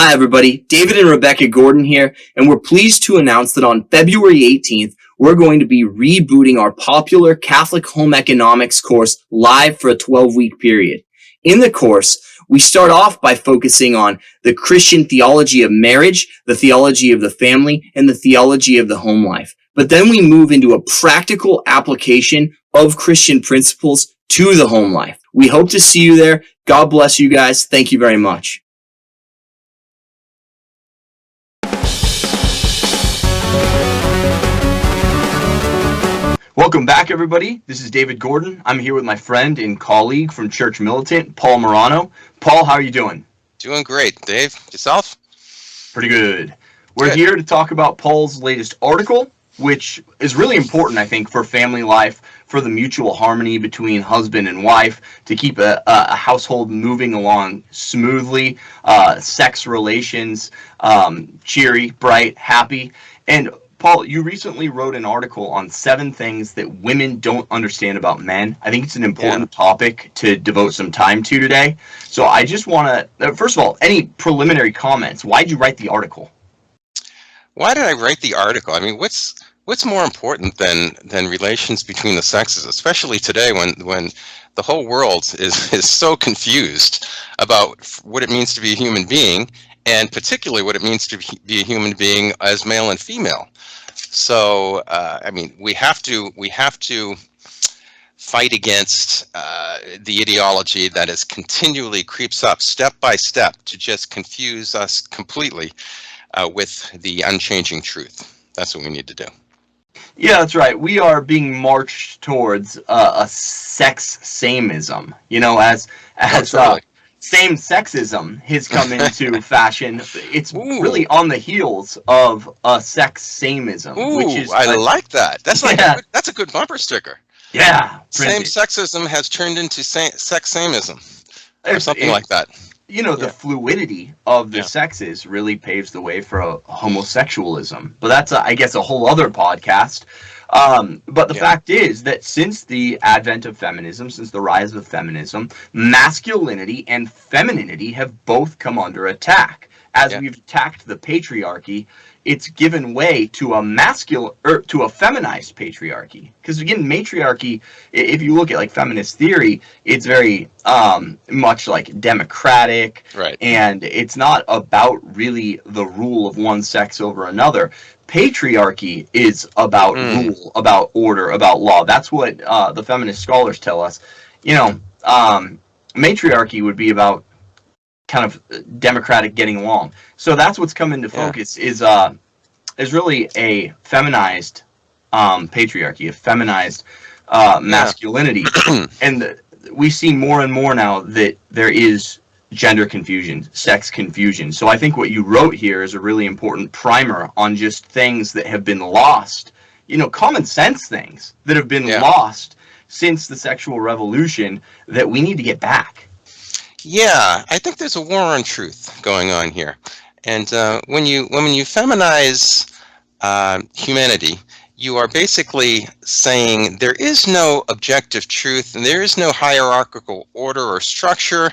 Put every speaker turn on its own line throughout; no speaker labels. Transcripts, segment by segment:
Hi, everybody. David and Rebecca Gordon here, and we're pleased to announce that on February 18th, we're going to be rebooting our popular Catholic Home Economics course live for a 12-week period. In the course, we start off by focusing on the Christian theology of marriage, the theology of the family, and the theology of the home life. But then we move into a practical application of Christian principles to the home life. We hope to see you there. God bless you guys. Thank you very much. Welcome back, everybody. This is David Gordon. I'm here with my friend and colleague from Church Militant, Paul Murano. Paul, how are you doing?
Doing great. Dave, yourself?
Pretty good. We're here to talk about Paul's latest article, which is really important, I think, for family life, for the mutual harmony between husband and wife, to keep a household moving along smoothly, sex relations, cheery, bright, happy. And Paul, you recently wrote an article on 7 things that women don't understand about men. I think it's an important topic to devote some time to today. So I just want to, first of all, any preliminary comments? Why did you write the article?
Why did I write the article? I mean, what's more important than relations between the sexes, especially today when the whole world is so confused about what it means to be a human being, and particularly what it means to be a human being as male and female. So, I mean, we have to fight against the ideology that is continually creeps up step by step to just confuse us completely with the unchanging truth. That's what we need to do.
Yeah, that's right. We are being marched towards a sex samism. You know, as same-sexism has come into fashion. It's really on the heels of a sex samism.
Which is I like that. That's like that's a good bumper sticker.
Yeah.
Same-sexism has turned into sex samism, or something like that.
You know, the fluidity of the sexes really paves the way for homosexualism. But that's, I guess, a whole other podcast. But the fact is that since the advent of feminism, since the rise of feminism, masculinity and femininity have both come under attack. As we've attacked the patriarchy, it's given way to a feminized patriarchy. Because again, matriarchy, if you look at like feminist theory, it's very much like democratic, and it's not about really the rule of one sex over another. Patriarchy is about rule, about order, about law. That's what the feminist scholars tell us. You know, matriarchy would be about kind of democratic getting along. So that's what's come into focus is really a feminized patriarchy, a feminized masculinity. And we see more and more now that there is gender confusion, sex confusion. So I think what you wrote here is a really important primer on just things that have been lost, you know, common sense things that have been lost since the sexual revolution that we need to get back.
Yeah, I think there's a war on truth going on here. And when you feminize humanity, you are basically saying there is no objective truth and there is no hierarchical order or structure.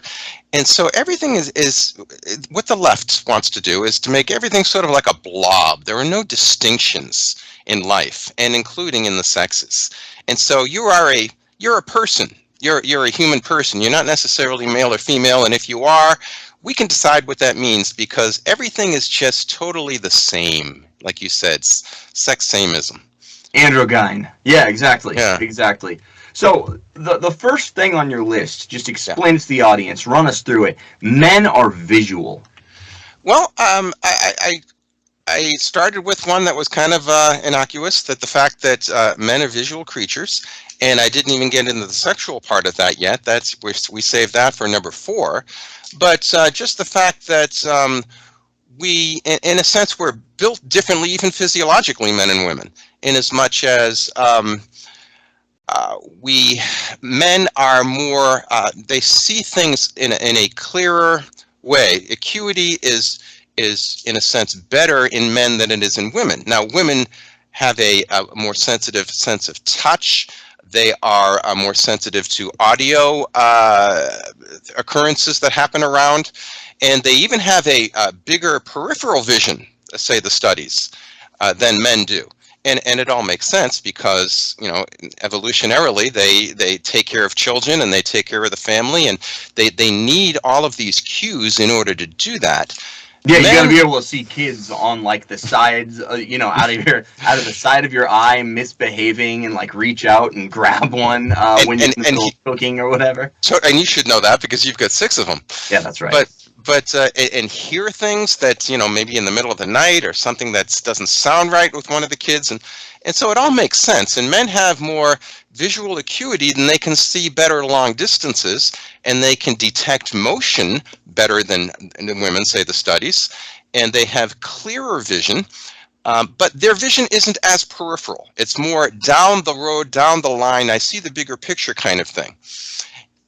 And so everything is what the left wants to do is to make everything sort of like a blob. There are no distinctions in life, and including in the sexes. And so you're a person. You're a human person. You're not necessarily male or female, and if you are, we can decide what that means because everything is just totally the same. Like you said, sex samism.
Androgyne. Yeah, exactly. Yeah. Exactly. So the first thing on your list, just explain it to the audience, run us through it. Men are visual.
Well, I started with one that was kind of innocuous, that the fact that men are visual creatures, and I didn't even get into the sexual part of that yet. We saved that for number 4. But just the fact that we, in a sense, we're built differently, even physiologically, men and women, in as much as men are more, they see things in a clearer way. Acuity is in a sense better in men than it is in women. Now, women have a more sensitive sense of touch. They are more sensitive to audio occurrences that happen around. And they even have a bigger peripheral vision, say the studies, than men do. And it all makes sense because, evolutionarily, they take care of children and they take care of the family, and they need all of these cues in order to do that.
Yeah, you gotta be able to see kids on like the sides, out of the side of your eye, misbehaving, and like reach out and grab one when you're in the middle of cooking or whatever.
So, and you should know that because you've got 6 of them.
Yeah, that's right.
But and hear things that maybe in the middle of the night or something that doesn't sound right with one of the kids, and so it all makes sense. And men have more visual acuity, than they can see better long distances, and they can detect motion better than women, say the studies, and they have clearer vision. But their vision isn't as peripheral. It's more down the road, down the line. I see the bigger picture kind of thing.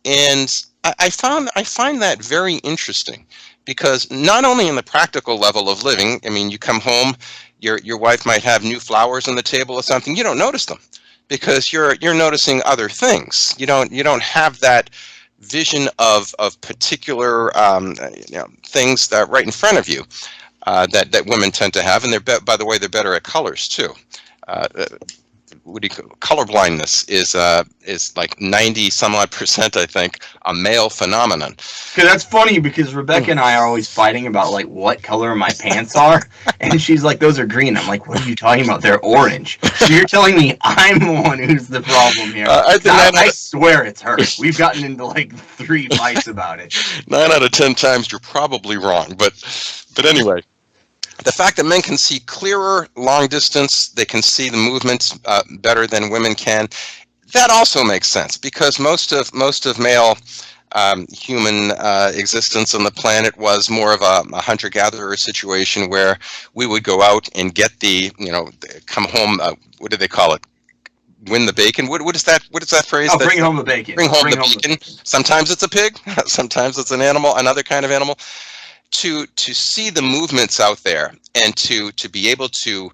And I find that very interesting, because not only in the practical level of living, you come home, your wife might have new flowers on the table or something. You don't notice them because you're noticing other things. You don't have that vision of particular things that are right in front of you that women tend to have, and by the way, they're better at colors too. Color blindness is like 90 some odd %, I think, a male phenomenon.
Because that's funny, because Rebecca and I are always fighting about like what color my pants are, and she's like, "Those are green." I'm like, "What are you talking about? They're orange." So you're telling me I'm the one who's the problem here? I swear it's her. We've gotten into like 3 fights about it.
9 out of 10 times you're probably wrong, but anyway. The fact that men can see clearer long distance, they can see the movements better than women can, that also makes sense, because most of male human existence on the planet was more of a hunter-gatherer situation, where we would go out and get come home, what do they call it? Win the bacon. What is that phrase?
Oh, bring home the bacon.
Bring home the bacon. Sometimes it's a pig, sometimes it's an animal, another kind of animal. To see the movements out there, and to be able to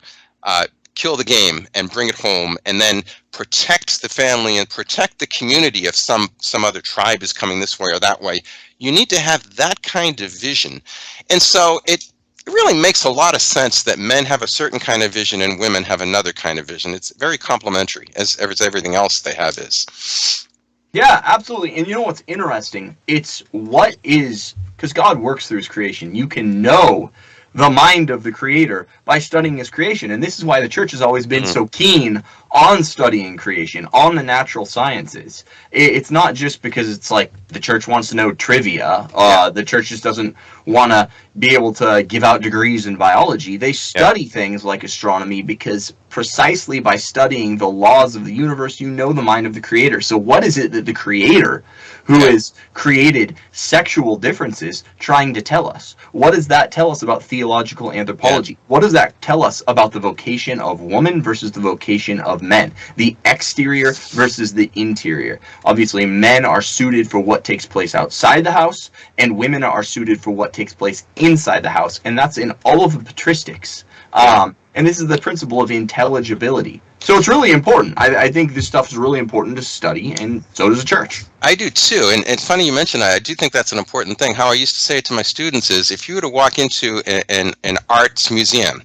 kill the game and bring it home, and then protect the family and protect the community if some other tribe is coming this way or that way, you need to have that kind of vision. And so it really makes a lot of sense that men have a certain kind of vision and women have another kind of vision. It's very complementary, as everything else they have is.
Yeah, absolutely. And you know what's interesting? It's because God works through his creation. You can know the mind of the creator by studying his creation. And this is why the church has always been so keen on studying creation, on the natural sciences. It's not just because it's like the church wants to know trivia. The church just doesn't want to be able to give out degrees in biology. They study things like astronomy, because precisely by studying the laws of the universe, you know the mind of the creator. So what is it that the creator, who has created sexual differences, trying to tell us? What does that tell us about theological anthropology? What does that tell us about the vocation of woman versus the vocation of men? The exterior versus the interior. Obviously, men are suited for what takes place outside the house, and women are suited for what takes place inside the house. And that's in all of the patristics. And this is the principle of intelligibility. So it's really important. I think this stuff is really important to study, and so does the church.
I do too. And it's funny you mention that. I do think that's an important thing. How I used to say it to my students is, if you were to walk into an arts museum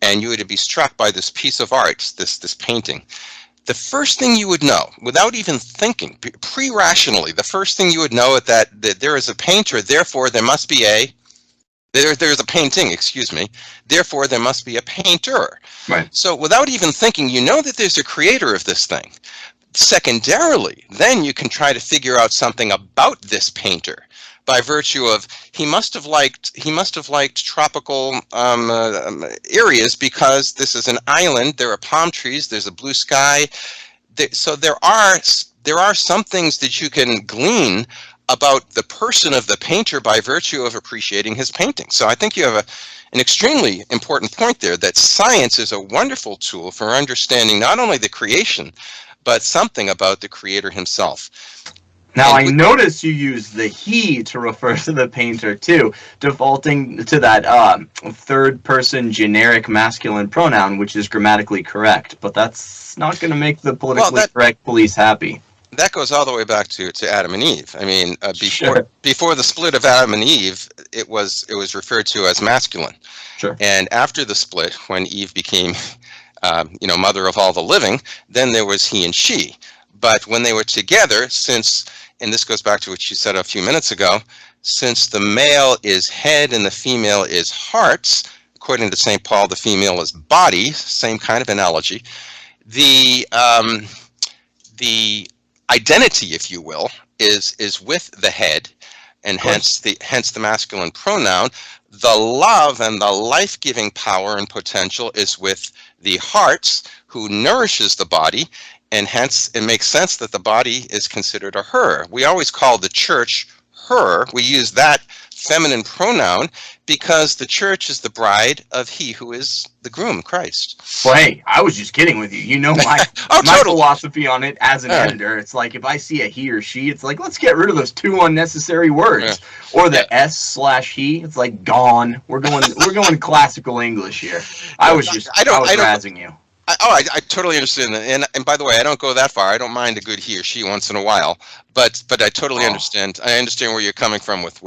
and you were to be struck by this piece of art, this painting, the first thing you would know, without even thinking, pre-rationally, the first thing you would know is that there is a painter, therefore there must be there's a painting, therefore there must be a painter.
Right.
So without even thinking, you know that there's a creator of this thing. Secondarily, then you can try to figure out something about this painter by virtue of he must have liked tropical areas, because this is an island, there are palm trees, there's a blue sky. So there are some things that you can glean about the person of the painter by virtue of appreciating his painting. So I think you have an extremely important point there, that science is a wonderful tool for understanding not only the creation, but something about the creator himself.
Now, I notice you use the he to refer to the painter too, defaulting to that third-person generic masculine pronoun, which is grammatically correct. But that's not going to make the politically correct police happy.
that goes all the way back to Adam and Eve. I mean,
Sure.
before the split of Adam and Eve, it was referred to as masculine.
Sure.
And after the split, when Eve became, mother of all the living, then there was he and she. But when they were together, and this goes back to what you said a few minutes ago, since the male is head and the female is heart, according to St. Paul, the female is body, same kind of analogy. The identity, if you will, is with the head, and hence the masculine pronoun. The love and the life-giving power and potential is with the heart, who nourishes the body, and hence it makes sense that the body is considered a her. We always call the church her. We use that feminine pronoun because the church is the bride of he who is the groom, Christ.
Well, hey, I was just kidding with you. You know my philosophy on it as an editor. It's like if I see a he or she, it's like, let's get rid of those two unnecessary words. Yeah. Or the s/he. It's like gone. We're going classical English here. I was razzing you.
I totally understand that, and by the way, I don't go that far. I don't mind a good he or she once in a while, but I totally understand. I understand where you're coming from with,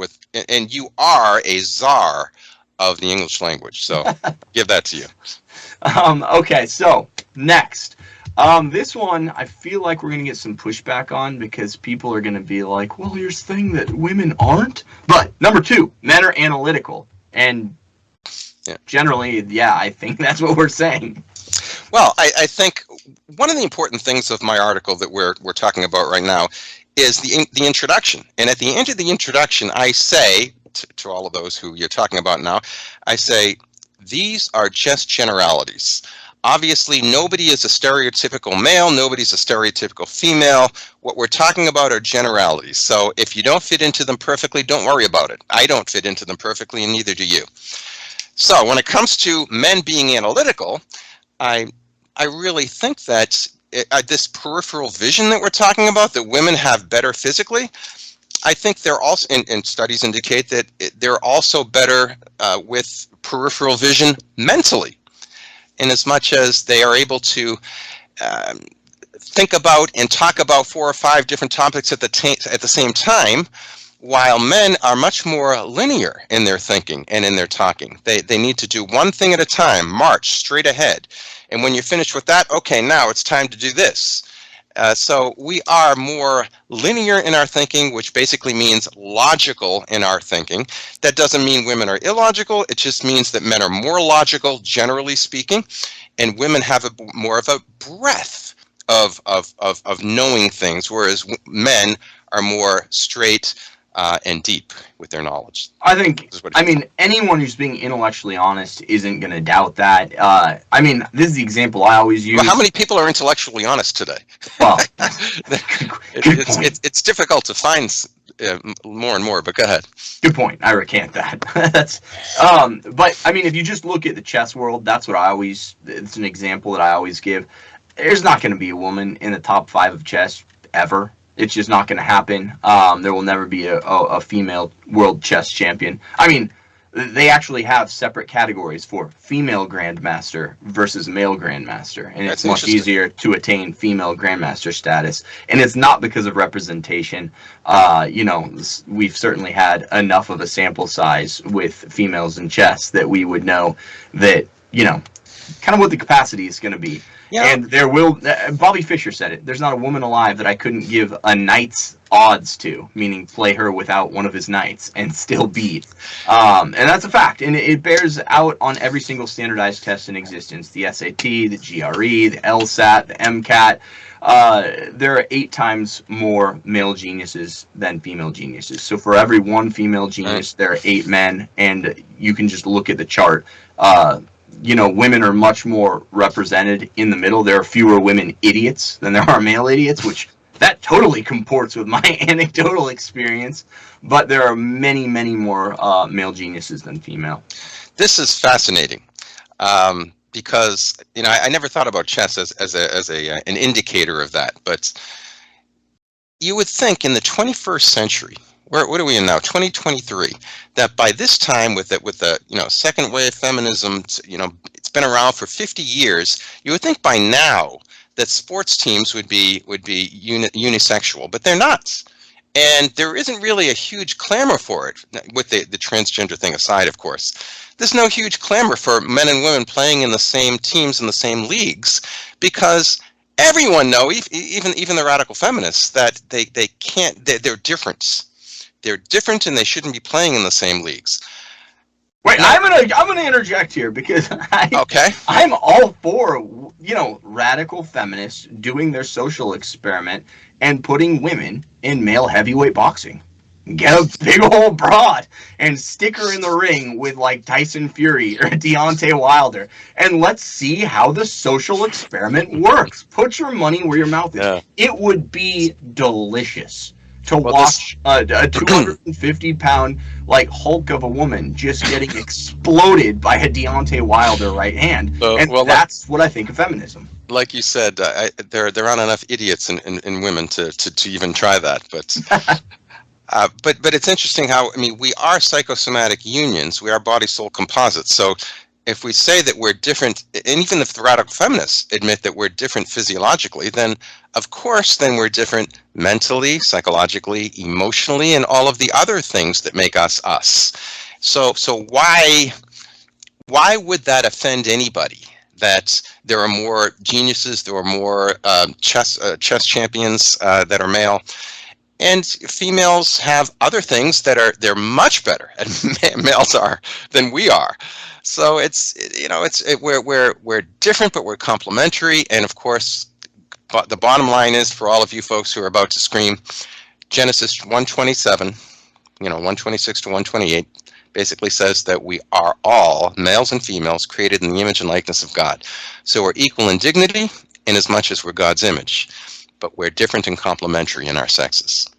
and you are a czar of the English language, so give that to you.
Okay, so next, this one I feel like we're gonna get some pushback on because people are gonna be like, well, here's the thing that women aren't. But number 2, men are analytical, and generally, I think that's what we're saying.
Well, I think one of the important things of my article that we're talking about right now is the introduction. And at the end of the introduction, I say to all of those who you're talking about now, I say, these are just generalities. Obviously, nobody is a stereotypical male. Nobody's a stereotypical female. What we're talking about are generalities. So if you don't fit into them perfectly, don't worry about it. I don't fit into them perfectly, and neither do you. So when it comes to men being analytical, I really think that this peripheral vision that we're talking about, that women have better physically, I think they're also, and studies indicate that they're also better with peripheral vision mentally, in as much as they are able to think about and talk about 4 or 5 different topics at the same time, while men are much more linear in their thinking and in their talking. They need to do one thing at a time, march straight ahead. And when you're finished with that, okay, now it's time to do this. So we are more linear in our thinking, which basically means logical in our thinking. That doesn't mean women are illogical. It just means that men are more logical, generally speaking, and women have more of a breadth of knowing things, whereas men are more straight and deep with their knowledge.
I mean, anyone who's being intellectually honest isn't going to doubt that. I mean, this is the example I always use.
Well, how many people are intellectually honest today?
Well,
it's difficult to find more and more, but go ahead.
Good point. I recant that. But I mean, if you just look at the chess world, that's what it's an example that I always give. There's not going to be a woman in the top 5 of chess ever. It's just not going to happen. There will never be a female world chess champion. I mean, they actually have separate categories for female grandmaster versus male grandmaster, and it's much easier to attain female grandmaster status. And it's not because of representation. We've certainly had enough of a sample size with females in chess that we would know that, kind of what the capacity is going to be. Yeah. And there will, Bobby Fischer said it, there's not a woman alive that I couldn't give a knight's odds to, meaning play her without one of his knights and still beat. And that's a fact. And it bears out on every single standardized test in existence. The SAT, the GRE, the LSAT, the MCAT. There are 8 times more male geniuses than female geniuses. So for every 1 female genius, there are 8 men. And you can just look at the chart. Women are much more represented in the middle. There are fewer women idiots than there are male idiots, which that totally comports with my anecdotal experience. But there are many, many more male geniuses than female.
This is fascinating because I never thought about chess as an indicator of that. But you would think in the 21st century, what are we in now? 2023. That by this time, with the second wave feminism, it's been around for 50 years. You would think by now that sports teams would be unisexual, but they're not. And there isn't really a huge clamor for it, with the transgender thing aside, of course. There's no huge clamor for men and women playing in the same teams in the same leagues, because everyone knows, even the radical feminists, that they can't. They're different. They're different, and they shouldn't be playing in the same leagues.
Wait, I'm gonna interject here, because I'm all for, radical feminists doing their social experiment and putting women in male heavyweight boxing. Get a big old broad and stick her in the ring with like Tyson Fury or Deontay Wilder, and let's see how the social experiment works. Put your money where your mouth is. Yeah. It would be delicious to watch a 250-pound like Hulk of a woman just getting exploded by a Deontay Wilder right hand. That's what I think of feminism.
Like you said, there aren't enough idiots in women to even try that. But it's interesting how, we are psychosomatic unions. We are body-soul composites. So if we say that we're different, and even if the radical feminists admit that we're different physiologically, then of course then we're different mentally, psychologically, emotionally, and all of the other things that make us us. So why would that offend anybody? That there are more geniuses, there are more chess champions that are male, and females have other things that they're much better at males are than we are. So we're different, but we're complementary. And of course, the bottom line is, for all of you folks who are about to scream, Genesis 1:27, 1:26 to 1:28. Basically says that we are all, males and females, created in the image and likeness of God. So we're equal in dignity in as much as we're God's image, but we're different and complementary in our sexes.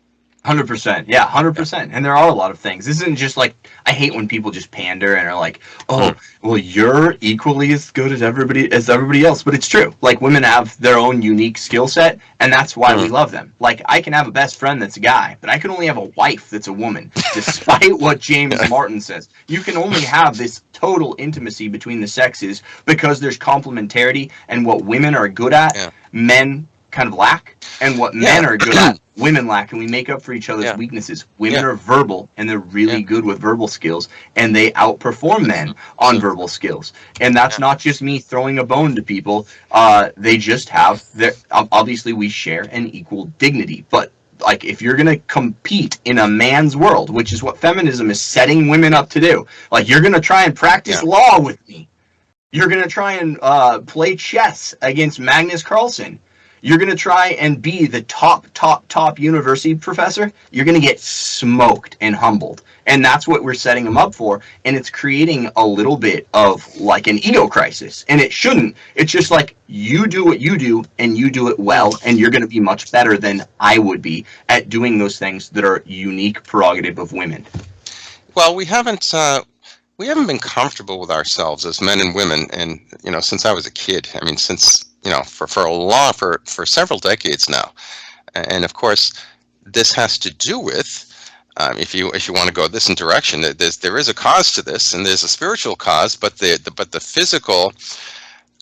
100%. Yeah, 100%. And there are a lot of things. This isn't just like, I hate when people just pander and are like, oh, well, you're equally as good as everybody else. But it's true. Like, women have their own unique skill set, and that's why we love them. Like, I can have a best friend that's a guy, but I can only have a wife that's a woman, despite what James Martin says. You can only have this total intimacy between the sexes because there's complementarity, and what women are good at, men kind of lack, and what men are good at, women lack, and we make up for each other's weaknesses. Women are verbal, and they're really good with verbal skills, and they outperform men on verbal skills. And that's not just me throwing a bone to people. They just have obviously we share an equal dignity, but like, if you're going to compete in a man's world, which is what feminism is setting women up to do, like, you're going to try and practice law with me. You're going to try and play chess against Magnus Carlsen. You're going to try and be the top university professor. You're going to get smoked and humbled. And that's what we're setting them up for. And it's creating a little bit of like an ego crisis. And it shouldn't. It's just like, you do what you do and you do it well. And you're going to be much better than I would be at doing those things that are unique prerogative of women.
Well, we haven't been comfortable with ourselves as men and women. And, since I was a kid, since, for several decades now. And of course, this has to do with, if you want to go this in direction, there is a cause to this, and there's a spiritual cause, but the physical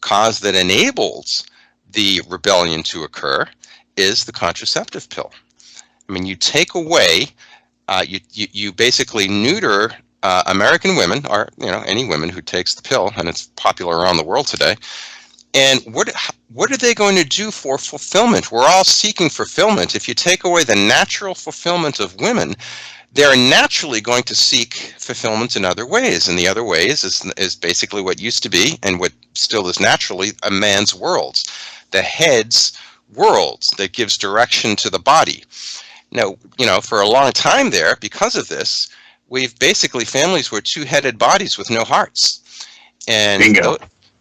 cause that enables the rebellion to occur is the contraceptive pill. You take away, you basically neuter American women, or any women who takes the pill, and it's popular around the world today. And what are they going to do for fulfillment? We're all seeking fulfillment. If you take away the natural fulfillment of women, they're naturally going to seek fulfillment in other ways. And the other ways is basically what used to be, and what still is naturally, a man's world, the head's world that gives direction to the body. Now, for a long time there, because of this, we've basically, families were two-headed bodies with no hearts. And
bingo.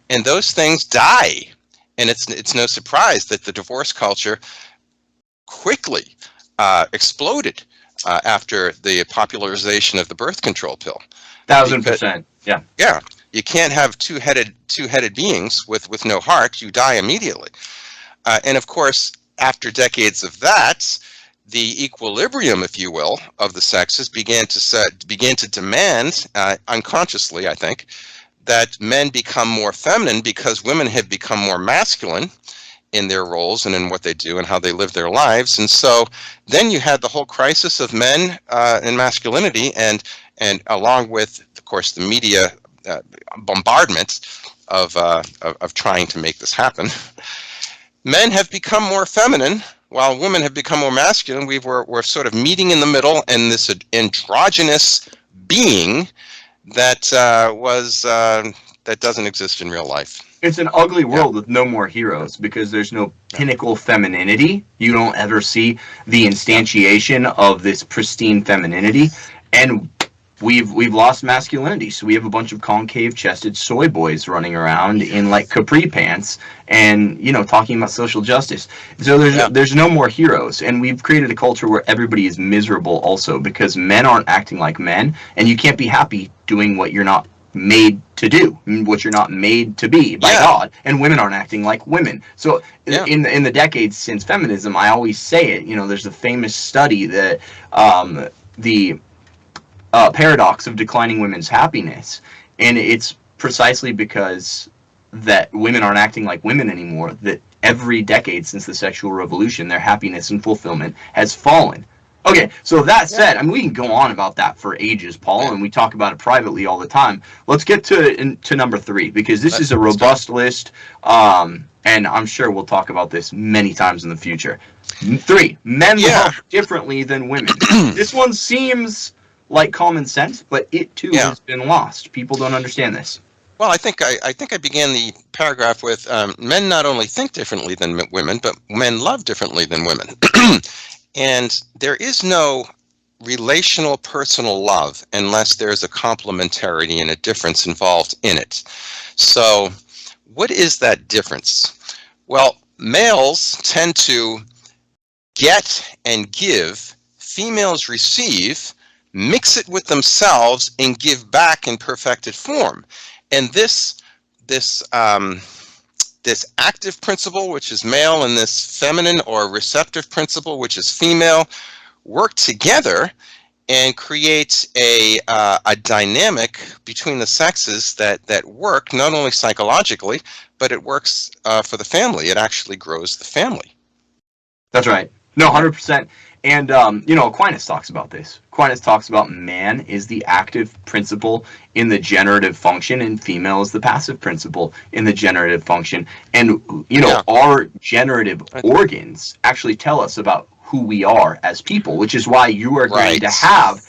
And those things die. And it's no surprise that the divorce culture quickly exploded after the popularization of the birth control pill.
1,000%. Yeah.
Yeah. You can't have two-headed beings with no heart. You die immediately. And of course, after decades of that, the equilibrium, if you will, of the sexes began to demand, unconsciously, I think, that men become more feminine because women have become more masculine in their roles and in what they do and how they live their lives. And so then you had the whole crisis of men and masculinity, and along with, of course, the media bombardment of trying to make this happen. Men have become more feminine, while women have become more masculine. We're sort of meeting in the middle, and this androgynous being that that doesn't exist in real life.
It's an ugly world with no more heroes, because there's no pinnacle femininity. You don't ever see the instantiation of this pristine femininity, and we've lost masculinity. So we have a bunch of concave-chested soy boys running around in like capri pants, and talking about social justice. So there's no more heroes, and we've created a culture where everybody is miserable also, because men aren't acting like men, and you can't be happy doing what you're not made to do, what you're not made to be by God, and women aren't acting like women. So in the decades since feminism, I always say it, there's a famous study that the paradox of declining women's happiness, and it's precisely because that women aren't acting like women anymore, that every decade since the sexual revolution, their happiness and fulfillment has fallen. Okay, so that said, we can go on about that for ages, Paul, and we talk about it privately all the time. Let's get to number 3, because this is a robust list, and I'm sure we'll talk about this many times in the future. 3, men love differently than women. This one seems like common sense, but it too has been lost. People don't understand this.
Well, I think I began the paragraph with men not only think differently than women, but men love differently than women. And there is no relational personal love unless there's a complementarity and a difference involved in it. So what is that difference? Well, males tend to get and give, females receive, mix it with themselves, and give back in perfected form. And this active principle, which is male, and this feminine or receptive principle, which is female, work together and create a dynamic between the sexes that work not only psychologically, but it works for the family. It actually grows the family.
That's right. No, 100%. And, Aquinas talks about this. Aquinas talks about man is the active principle in the generative function, and female is the passive principle in the generative function. And, our generative organs actually tell us about who we are as people, which is why you are going to have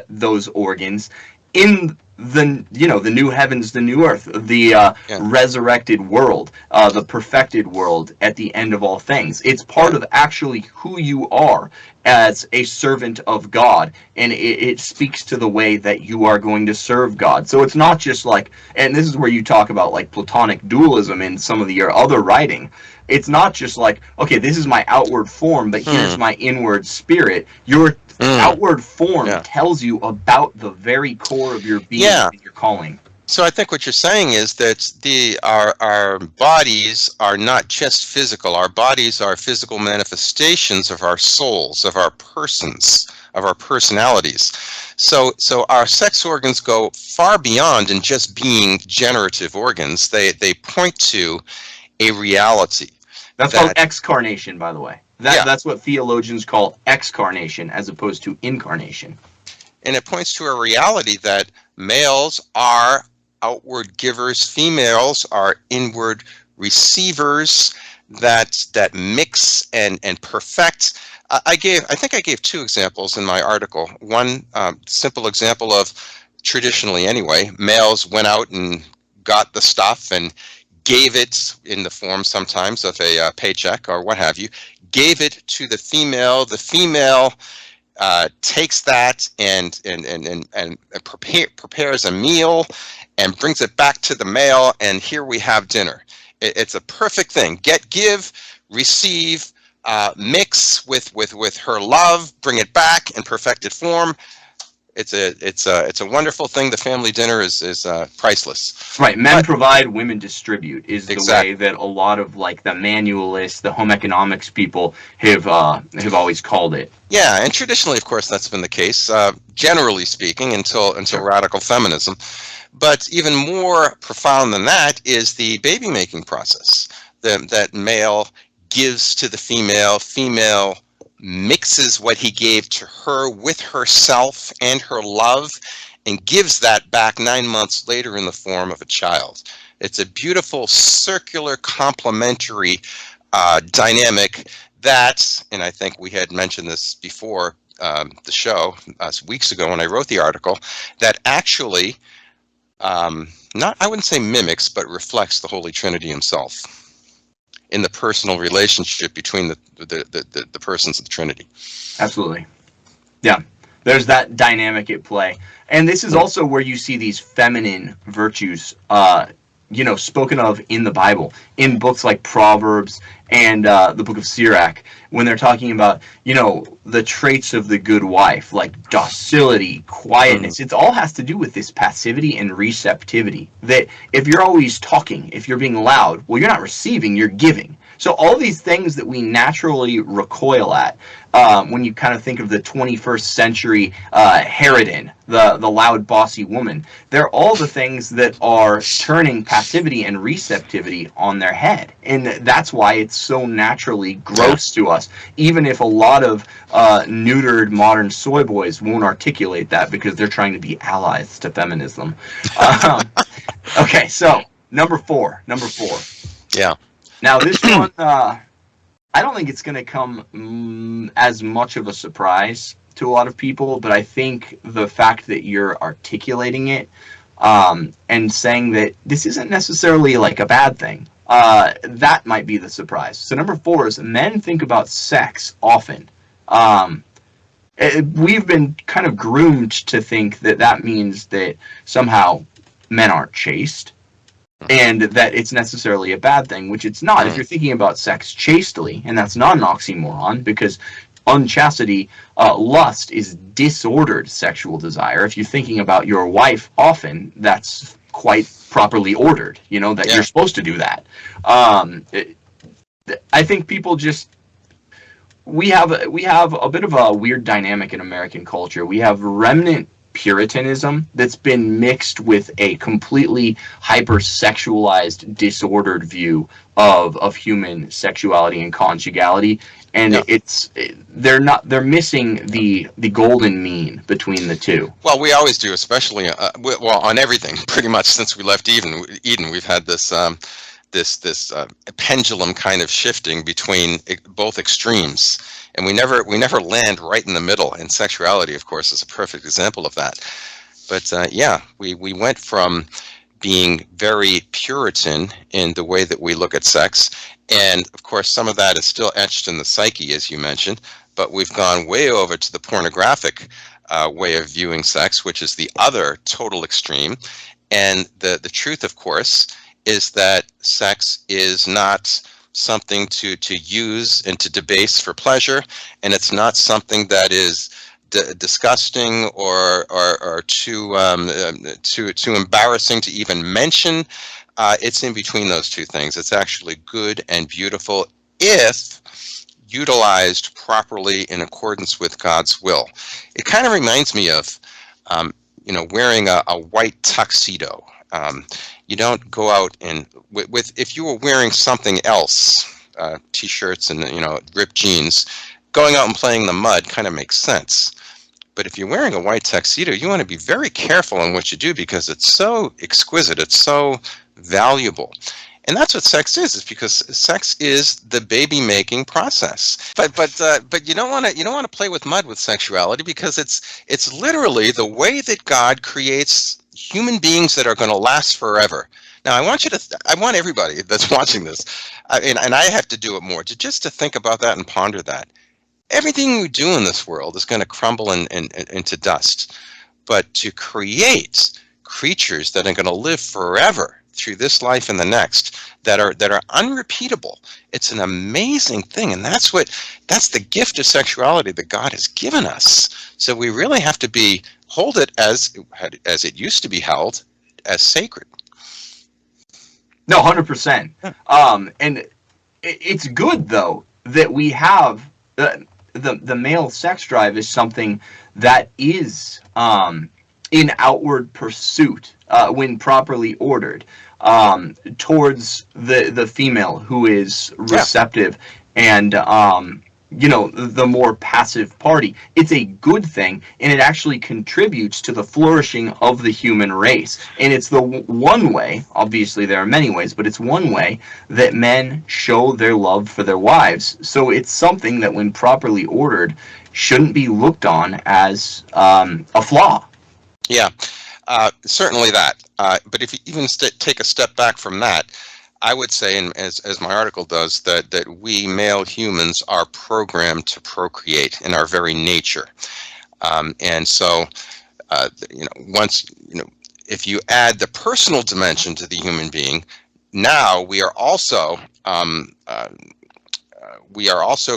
those organs in the new heavens, the new earth, the resurrected world, the perfected world at the end of all things. It's part of actually who you are as a servant of God, and it speaks to the way that you are going to serve God. So it's not just like, and this is where you talk about like Platonic dualism in some of your other writing. It's not just like, okay, this is my outward form, but here's my inward spirit. Your outward form tells you about the very core of your being and your calling.
So I think what you're saying is that our bodies are not just physical. Our bodies are physical manifestations of our souls, of our persons, of our personalities. So our sex organs go far beyond in just being generative organs. They point to a reality.
That's called excarnation, by the way. That's what theologians call excarnation as opposed to incarnation.
And it points to a reality that males are outward givers, females are inward receivers that mix and perfect. I think I gave 2 examples in my article. One simple example of, traditionally anyway, males went out and got the stuff and gave it in the form sometimes of a paycheck or what have you, gave it to the female. The female takes that and prepares a meal and brings it back to the male, and here we have dinner. It's a perfect thing. Give, receive, mix with her love, bring it back in perfected form. It's a wonderful thing. The family dinner is priceless.
Right. Men provide, women distribute is the way that a lot of like the manualists, the home economics people have always called it.
Yeah, and traditionally, of course, that's been the case, generally speaking, until radical feminism. But even more profound than that is the baby-making process. that male gives to the female. Female mixes what he gave to her with herself and her love, and gives that back 9 months later in the form of a child. It's a beautiful circular complementary dynamic that, and I think we had mentioned this before the show weeks ago when I wrote the article, that actually not, I wouldn't say mimics, but reflects the Holy Trinity himself in the personal relationship between the persons of the Trinity.
Absolutely. Yeah. There's that dynamic at play. And this is also where you see these feminine virtues, spoken of in the Bible, in books like Proverbs and the book of Sirach, when they're talking about, the traits of the good wife, like docility, quietness. It all has to do with this passivity and receptivity. That if you're always talking, if you're being loud, well, you're not receiving, you're giving. So all these things that we naturally recoil at, when you kind of think of the 21st century harridan, the loud, bossy woman, they're all the things that are turning passivity and receptivity on their head. And that's why it's so naturally gross to us, even if a lot of neutered modern soy boys won't articulate that because they're trying to be allies to feminism. Okay, so number four.
Yeah.
Now, this one, I don't think it's going to come as much of a surprise to a lot of people, but I think the fact that you're articulating it and saying that this isn't necessarily like a bad thing, that might be the surprise. So number 4 is men think about sex often. We've been kind of groomed to think that that means that somehow men aren't chaste, and that it's necessarily a bad thing, which it's not. If you're thinking about sex chastely, and that's not an oxymoron, because unchastity, lust, is disordered sexual desire. If you're thinking about your wife often, that's quite properly ordered, that you're supposed to do that. I think people just... We have a bit of a weird dynamic in American culture. We have remnant Puritanism that's been mixed with a completely hypersexualized, disordered view of human sexuality and conjugality, and they're missing the golden mean between the two.
Well, we always do, especially on everything. Pretty much since we left Eden, we've had this pendulum kind of shifting between both extremes, and we never land right in the middle. And sexuality, of course, is a perfect example of that. But we went from being very Puritan in the way that we look at sex, and of course some of that is still etched in the psyche, as you mentioned, but we've gone way over to the pornographic way of viewing sex, which is the other total extreme. And the truth, of course, is that sex is not something to use and to debase for pleasure, and it's not something that is disgusting or too embarrassing to even mention. It's in between those two things. It's actually good and beautiful if utilized properly in accordance with God's will. It kind of reminds me of wearing a white tuxedo. You don't go out and with if you were wearing something else, t-shirts and ripped jeans, going out and playing in the mud kind of makes sense. But if you're wearing a white tuxedo, you want to be very careful in what you do because it's so exquisite, it's so valuable. And that's what sex is because sex is the baby making process. But you don't want to play with mud with sexuality because it's literally the way that God creates human beings that are going to last forever. Now, I want everybody that's watching this, and I have to do it more, to think about that and ponder that. Everything we do in this world is going to crumble into dust. But to create creatures that are going to live forever through this life and the next, that are unrepeatable, it's an amazing thing. And that's the gift of sexuality that God has given us. So we really have to hold it as it used to be held, as sacred.
No, 100%. And it's good, though, that we have the male sex drive is something that is in outward pursuit when properly ordered, towards the female who is receptive and the more passive party. It's a good thing, and it actually contributes to the flourishing of the human race. And it's the one way, obviously there are many ways, but it's one way that men show their love for their wives. So it's something that, when properly ordered, shouldn't be looked on as a flaw.
Yeah, certainly that. But if you even take a step back from that, I would say, and as my article does, that we male humans are programmed to procreate in our very nature, and so once if you add the personal dimension to the human being, now we are also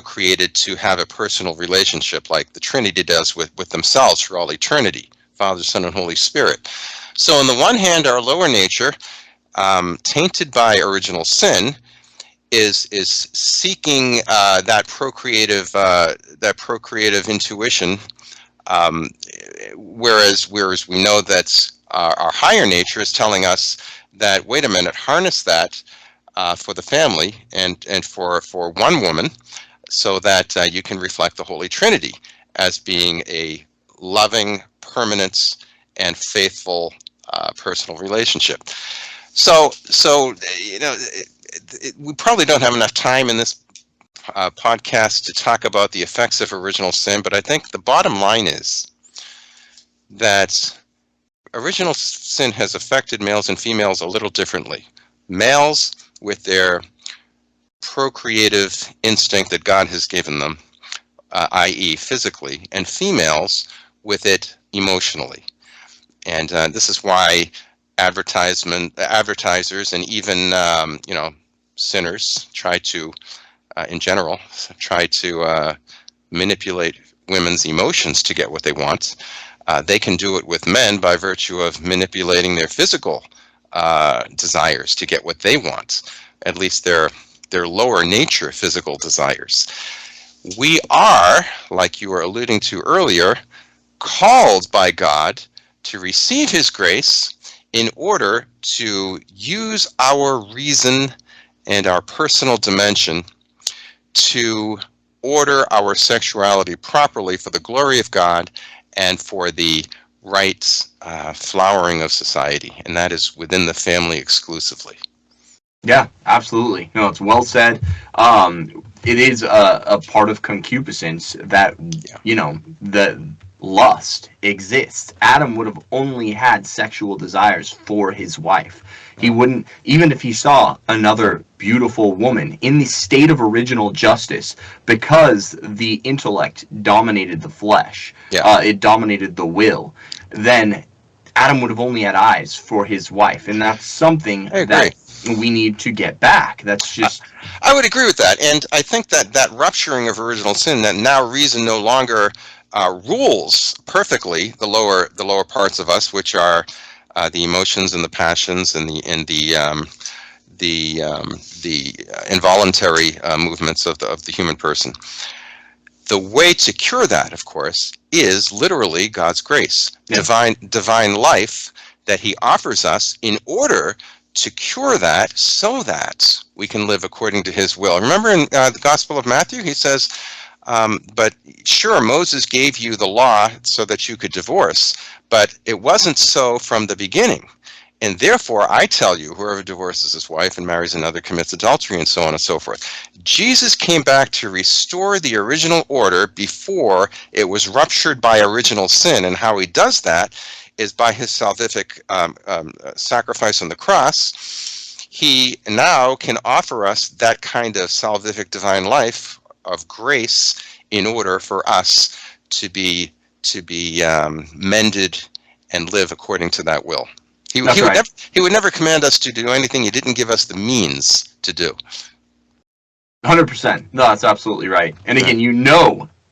created to have a personal relationship, like the Trinity does with themselves for all eternity, Father, Son, and Holy Spirit. So on the one hand, our lower nature, tainted by original sin, is seeking that procreative intuition, whereas we know that our higher nature is telling us that, wait a minute, harness that for the family and for one woman, so that you can reflect the Holy Trinity as being a loving, permanent, and faithful personal relationship. So we probably don't have enough time in this podcast to talk about the effects of original sin, but I think the bottom line is that original sin has affected males and females a little differently. Males with their procreative instinct that God has given them, i.e. physically, and females with it emotionally. And this is why advertisers and even sinners in general try to manipulate women's emotions to get what they want. They can do it with men by virtue of manipulating their physical desires to get what they want, at least their lower nature physical desires. We are, like you were alluding to earlier, called by God to receive His grace in order to use our reason and our personal dimension to order our sexuality properly for the glory of God and for the right flowering of society, and that is within the family exclusively.
Yeah, absolutely. No, it's well said. It is a part of concupiscence that, the lust exists. Adam would have only had sexual desires for his wife. He wouldn't, even if he saw another beautiful woman in the state of original justice, because the intellect dominated the flesh, it dominated the will, then Adam would have only had eyes for his wife. And that's something that we need to get back. That's just...
I would agree with that. And I think that rupturing of original sin, that now reason no longer rules perfectly the lower parts of us, which are the emotions and the passions and the involuntary movements of the human person. The way to cure that, of course, is literally God's grace, divine life that He offers us in order to cure that, so that we can live according to His will. Remember in the Gospel of Matthew, He says, but sure, Moses gave you the law so that you could divorce, but it wasn't so from the beginning. And therefore, I tell you, whoever divorces his wife and marries another commits adultery, and so on and so forth. Jesus came back to restore the original order before it was ruptured by original sin. And how He does that is by His salvific sacrifice on the cross. He now can offer us that kind of salvific divine life of grace in order for us to be mended and live according to that will. He would never command us to do anything He didn't give us the means to do.
100%. No, that's absolutely right. And again,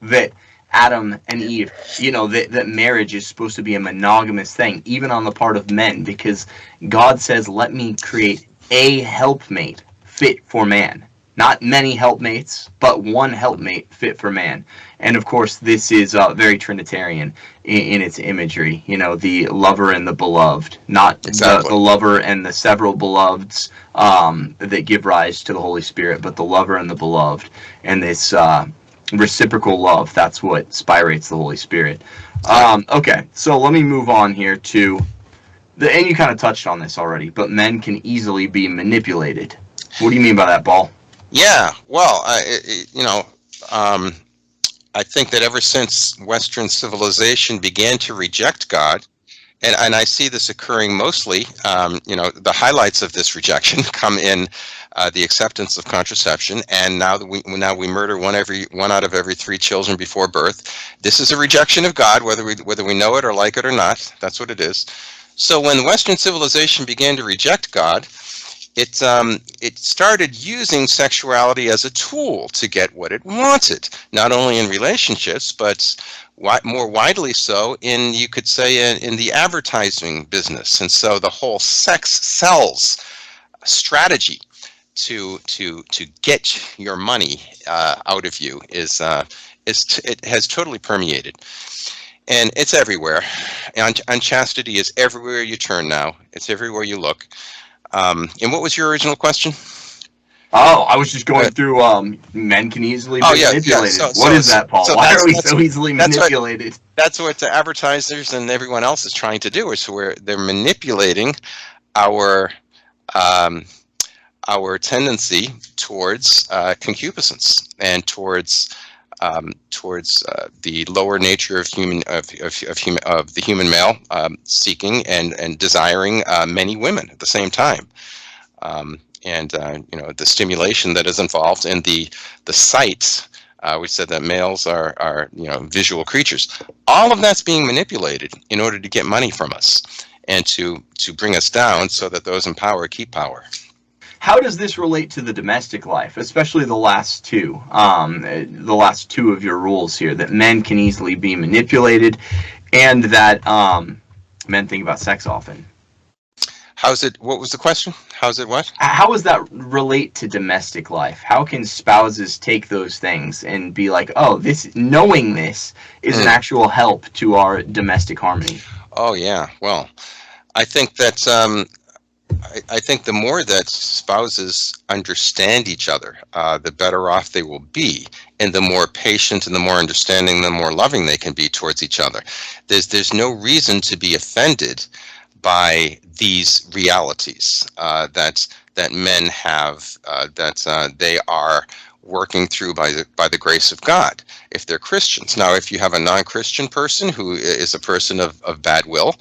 that Adam and Eve, that marriage is supposed to be a monogamous thing, even on the part of men, because God says, let me create a helpmate fit for man. not many helpmates, but one helpmate fit for man. And of course, this is very Trinitarian in its imagery. You know, the lover and the beloved, not the
Exactly.
lover and the several beloveds that give rise to the Holy Spirit, but the lover and the beloved. And this reciprocal love, that's what spirates the Holy Spirit.
Exactly.
Okay, so let me move on here to and you kind of touched on this already, but men can easily be manipulated. What do you mean by that, Paul?
Yeah. Well, um, I think that ever since Western civilization began to reject God, and I see this occurring mostly, the highlights of this rejection come in the acceptance of contraception, and now we murder one out of every 3 children before birth. This is a rejection of God, whether we know it or like it or not. That's what it is. So when Western civilization began to reject God, it started using sexuality as a tool to get what it wanted, not only in relationships, but more widely so in, you could say, in the advertising business. And so the whole sex sells strategy to get your money out of you it has totally permeated, and it's everywhere. Unchastity is everywhere you turn now. It's everywhere you look. And what was your original question?
Oh, I was just going through men can easily
Oh
be
yeah, yeah.
manipulated. What is that, Paul?
So
Why are we so easily
that's what
manipulated?
that's what the advertisers and everyone else is trying to do. Is where they're manipulating our um, our tendency towards concupiscence and towards the lower nature of the human male, seeking and desiring many women at the same time. And the stimulation that is involved in the sight. We said that males are visual creatures. All of that's being manipulated in order to get money from us and to bring us down, so that those in power keep power.
How does this relate to the domestic life, especially the last two? The last two of your rules here, that men can easily be manipulated, and that men think about sex often.
How's it? What was the question? How's it what?
How does that relate to domestic life? How can spouses take those things and be like, oh, knowing this is an actual help to our domestic harmony?
Oh yeah. Well, I think that I think the more that spouses understand each other, the better off they will be, and the more patient and the more understanding, the more loving they can be towards each other. There's no reason to be offended by these realities that men have, that they are working through by the grace of God, if they're Christians. Now, if you have a non-Christian person who is a person of bad will,